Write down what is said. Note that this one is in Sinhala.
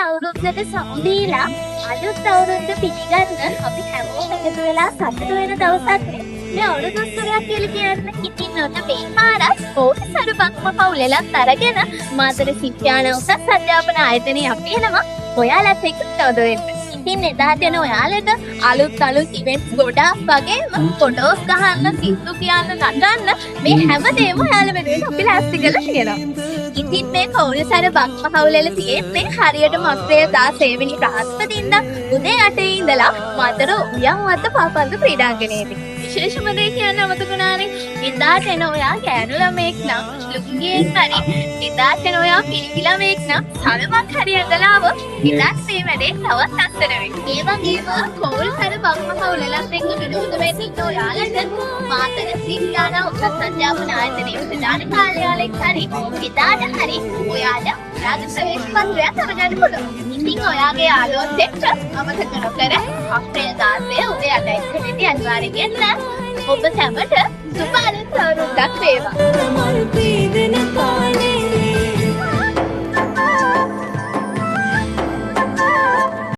අවුරුද්දට සමුදීලා අලුත් අවුරුද්ද පිළිගන්න අපි හැමෝම එකතු වෙලා සතුටු වෙන දවසක් නේ. මේ අවුරුදු උත්සවයක් කියලා කියන්නේ ඉතින් ඔන්න මේ පාරක් ඕසරු බක්ම පවුලෙලත් අරගෙන මාතර සිත්‍යාන උසස් අධ්‍යාපන ආයතනයේ අපි එනවා ඔයාලත් එක්ක තවද වෙන්න. ඉතින් එදාට එන ඔයාලට අලුත් ඉවෙන්ට්ස් ගොඩාක් වගේම ෆොටෝස් ගහන්න, සින්දු කියන්න, නටන්න මේ හැමදේම ඔයාලා වෙනුවෙන් අපි ලෑස්ති කරලා තියෙනවා. ඉතින් මේ කවුරුසර බක්ම පවුලෙල තියෙන්නේ හරියට අප්‍රේල් 16 වෙනි බ්‍රහස්පතින්දා උදේ 8 ඉඳලා මාතර උයන්වත්ත පාපන්දු ක්‍රීඩාංගණයේදී. විශේෂම දේ කියන්න අමතකුණානේ. එදාට එන ඔයා කෑනු ළමෙක් නම් ලුංගියෙන් හරි, එදාට එන ඔයා පිළිගි ළමෙක් නම් සලමක් හරි ඇඳලාව එදාට මේ වැඩේ තවත් අස්සර වෙයි. ඒ වගේම කවුරුසර බක්ම පවුලෙලත් එක්ක විනෝද වෙන්න ඉන්න ඔයාලට මාතර සිත්‍යාන උසස් අධ්‍යාපන ආයතනයේ ප්‍රධාන කාර්යාලයක් හරි එදාට හරි ඔයාලා ඔයාගේ ප්‍රවේශ පත්‍රයක් අරගන්න පුළුවන්. ඉතින් ඔයාගේ යාළුවොත් එක්ක අමතක නොකර අප්‍රේල් 16 උදේ 8 ඉඳලා අනිවාර්යයෙන් එන්න. ඔබ සැමට සුබ අලුත් අවුරුද්දක් වේවා.